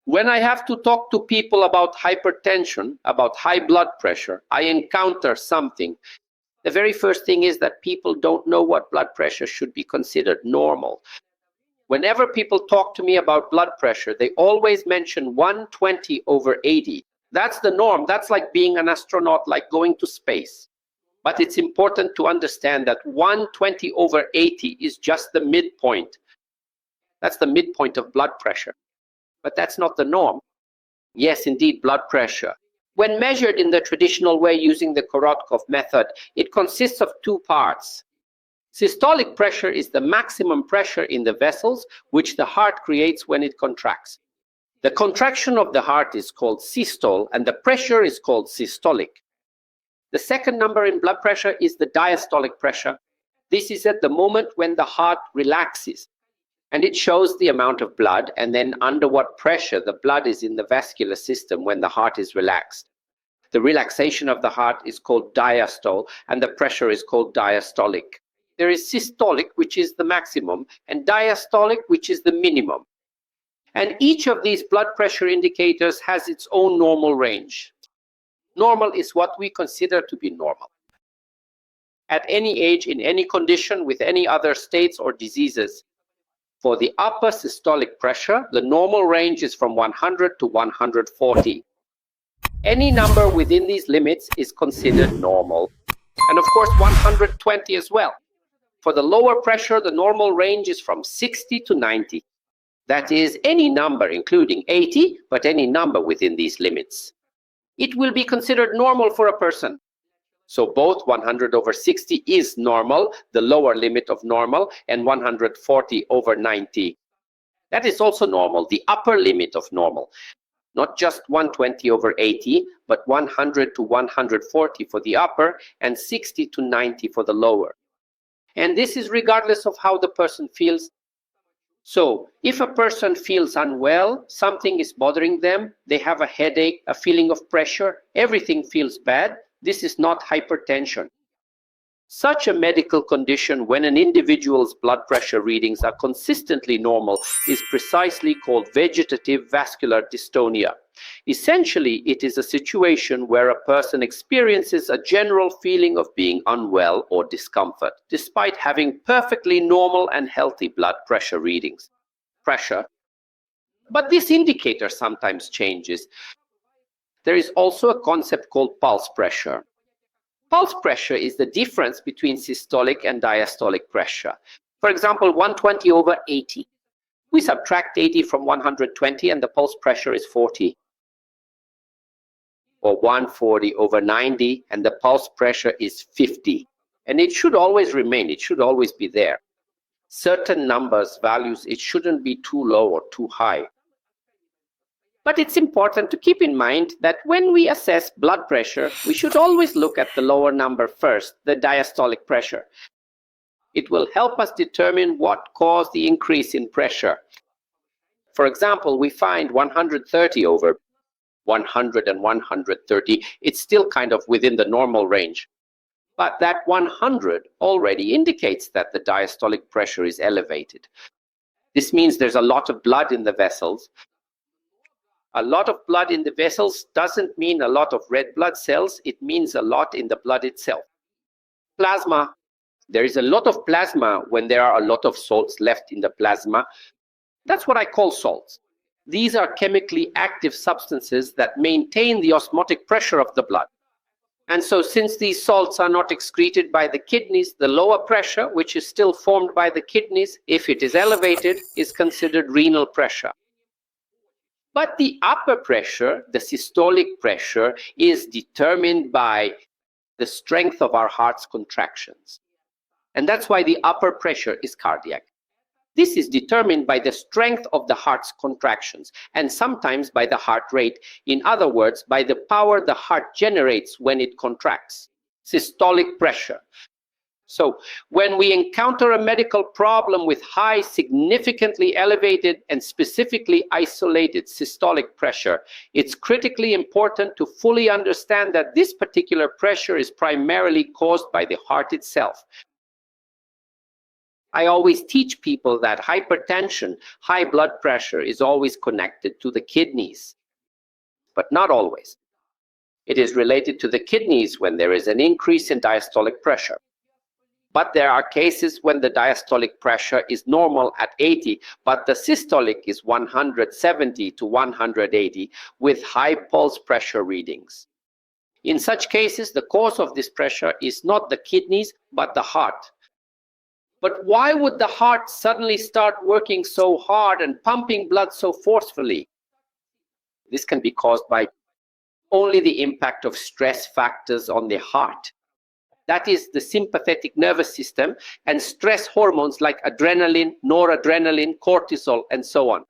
When I have to talk to people about hypertension, about high blood pressure, I encounter something. The very first thing is that people don't know what blood pressure should be considered normal. Whenever people talk to me about blood pressure, they always mention 120/80. That's the norm. That's like being an astronaut, like going to space. But it's important to understand that 120/80 is just the midpoint. That's the midpoint of blood pressure. But that's not the norm. Yes, indeed, blood pressure. When measured in the traditional way using the Korotkov method, it consists of two parts. Systolic pressure is the maximum pressure in the vessels which the heart creates when it contracts. The contraction of the heart is called systole and the pressure is called systolic. The second number in blood pressure is the diastolic pressure. This is at the moment when the heart relaxes. And it shows the amount of blood and then under what pressure the blood is in the vascular system when the heart is relaxed. The relaxation of the heart is called diastole and the pressure is called diastolic. There is systolic, which is the maximum, and diastolic, which is the minimum. And each of these blood pressure indicators has its own normal range. Normal is what we consider to be normal. At any age, in any condition, with any other states or diseases. For the upper systolic pressure, the normal range is from 100 to 140. Any number within these limits is considered normal. And of course, 120 as well. For the lower pressure, the normal range is from 60 to 90. That is, any number including 80, but any number within these limits. It will be considered normal for a person. So both 100/60 is normal, the lower limit of normal, and 140/90. That is also normal, the upper limit of normal. Not just 120/80, but 100 to 140 for the upper and 60 to 90 for the lower. And this is regardless of how the person feels. So if a person feels unwell, something is bothering them, they have a headache, a feeling of pressure, everything feels bad, this is not hypertension. Such a medical condition, when an individual's blood pressure readings are consistently normal, is precisely called vegetative vascular dystonia. Essentially, it is a situation where a person experiences a general feeling of being unwell or discomfort, despite having perfectly normal and healthy blood pressure readings. But this indicator sometimes changes. There is also a concept called pulse pressure. Pulse pressure is the difference between systolic and diastolic pressure. For example, 120/80. We subtract 80 from 120 and the pulse pressure is 40. Or 140/90 and the pulse pressure is 50. And it should always remain, it should always be there. Certain numbers, values, it shouldn't be too low or too high. But it's important to keep in mind that when we assess blood pressure, we should always look at the lower number first, the diastolic pressure. It will help us determine what caused the increase in pressure. For example, we find 130/100 and 130, it's still kind of within the normal range. But that 100 already indicates that the diastolic pressure is elevated. This means there's a lot of blood in the vessels. A lot of blood in the vessels doesn't mean a lot of red blood cells, it means a lot in the blood itself. Plasma. There is a lot of plasma when there are a lot of salts left in the plasma. That's what I call salts. These are chemically active substances that maintain the osmotic pressure of the blood. And so since these salts are not excreted by the kidneys, the lower pressure, which is still formed by the kidneys, if it is elevated, is considered renal pressure. But the upper pressure, the systolic pressure, is determined by the strength of our heart's contractions. And that's why the upper pressure is cardiac. This is determined by the strength of the heart's contractions and sometimes by the heart rate. In other words, by the power the heart generates when it contracts. Systolic pressure. So when we encounter a medical problem with high, significantly elevated and specifically isolated systolic pressure, it's critically important to fully understand that this particular pressure is primarily caused by the heart itself. I always teach people that hypertension, high blood pressure, is always connected to the kidneys, but not always. It is related to the kidneys when there is an increase in diastolic pressure. But there are cases when the diastolic pressure is normal at 80, but the systolic is 170 to 180 with high pulse pressure readings. In such cases, the cause of this pressure is not the kidneys, but the heart. But why would the heart suddenly start working so hard and pumping blood so forcefully? This can be caused by only the impact of stress factors on the heart. That is the sympathetic nervous system and stress hormones like adrenaline, noradrenaline, cortisol, and so on.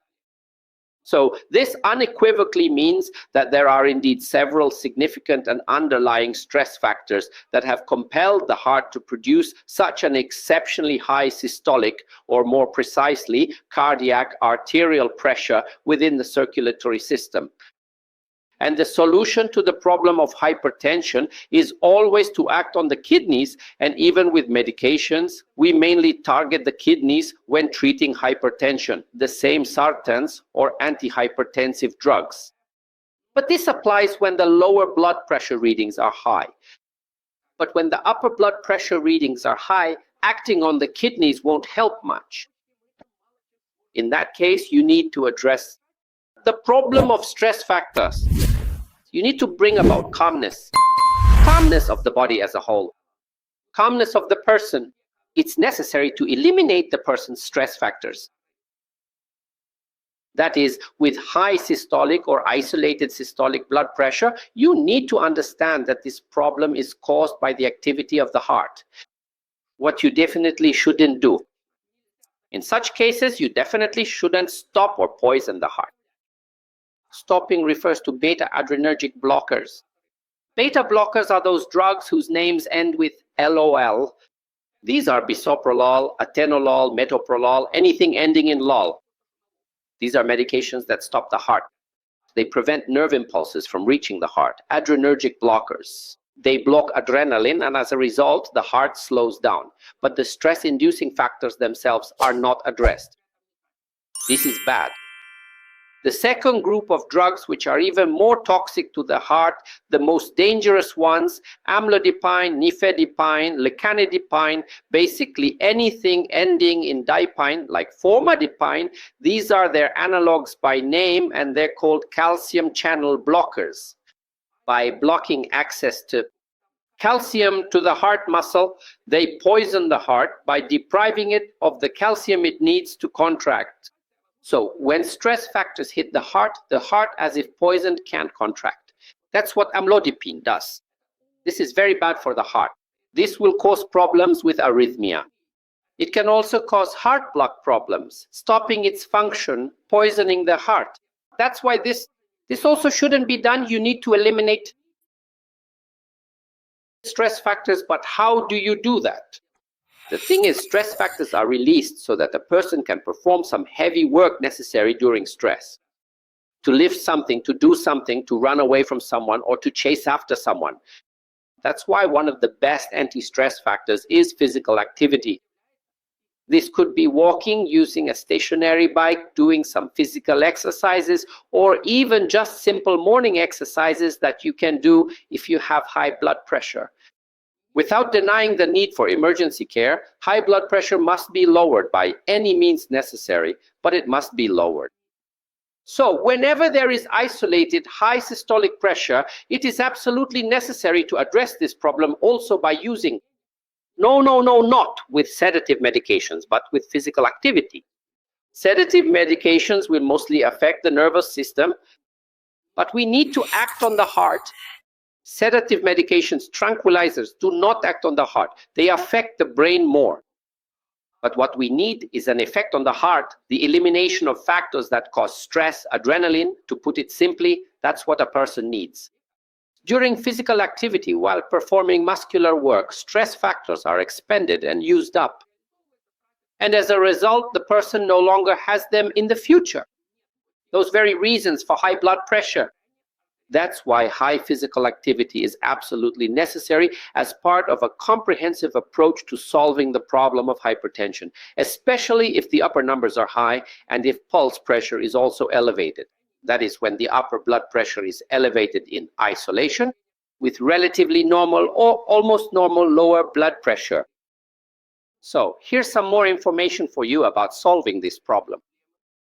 So this unequivocally means that there are indeed several significant and underlying stress factors that have compelled the heart to produce such an exceptionally high systolic, or more precisely, cardiac arterial pressure within the circulatory system. And the solution to the problem of hypertension is always to act on the kidneys, and even with medications, we mainly target the kidneys when treating hypertension, the same sartans or antihypertensive drugs. But this applies when the lower blood pressure readings are high. But when the upper blood pressure readings are high, acting on the kidneys won't help much. In that case, you need to address the problem of stress factors. You need to bring about calmness of the body as a whole, calmness of the person. It's necessary to eliminate the person's stress factors. That is, with high systolic or isolated systolic blood pressure, you need to understand that this problem is caused by the activity of the heart. What you definitely shouldn't do. In such cases, you definitely shouldn't stop or poison the heart. Stopping refers to beta-adrenergic blockers. Beta blockers are those drugs whose names end with LOL. These are bisoprolol, atenolol, metoprolol, anything ending in lol. These are medications that stop the heart. They prevent nerve impulses from reaching the heart. Adrenergic blockers. They block adrenaline, and as a result, the heart slows down. But the stress-inducing factors themselves are not addressed. This is bad. The second group of drugs, which are even more toxic to the heart, the most dangerous ones, amlodipine, nifedipine, lecanidipine, basically anything ending in dipine, like formidipine, these are their analogs by name, and they're called calcium channel blockers. By blocking access to calcium to the heart muscle, they poison the heart by depriving it of the calcium it needs to contract. So when stress factors hit the heart, as if poisoned, can't contract. That's what amlodipine does. This is very bad for the heart. This will cause problems with arrhythmia. It can also cause heart block problems, stopping its function, poisoning the heart. That's why this also shouldn't be done. You need to eliminate stress factors, but how do you do that? The thing is, stress factors are released so that a person can perform some heavy work necessary during stress. To lift something, to do something, to run away from someone, or to chase after someone. That's why one of the best anti-stress factors is physical activity. This could be walking, using a stationary bike, doing some physical exercises, or even just simple morning exercises that you can do if you have high blood pressure. Without denying the need for emergency care, high blood pressure must be lowered by any means necessary, but it must be lowered. So whenever there is isolated high systolic pressure, it is absolutely necessary to address this problem also by using, not with sedative medications, but with physical activity. Sedative medications will mostly affect the nervous system, but we need to act on the heart. Sedative medications, tranquilizers, do not act on the heart. They affect the brain more. But what we need is an effect on the heart, the elimination of factors that cause stress, adrenaline. To put it simply, that's what a person needs. During physical activity, while performing muscular work, stress factors are expended and used up. And as a result, the person no longer has them in the future. Those very reasons for high blood pressure. That's why high physical activity is absolutely necessary as part of a comprehensive approach to solving the problem of hypertension, especially if the upper numbers are high and if pulse pressure is also elevated. That is, when the upper blood pressure is elevated in isolation with relatively normal or almost normal lower blood pressure. So here's some more information for you about solving this problem.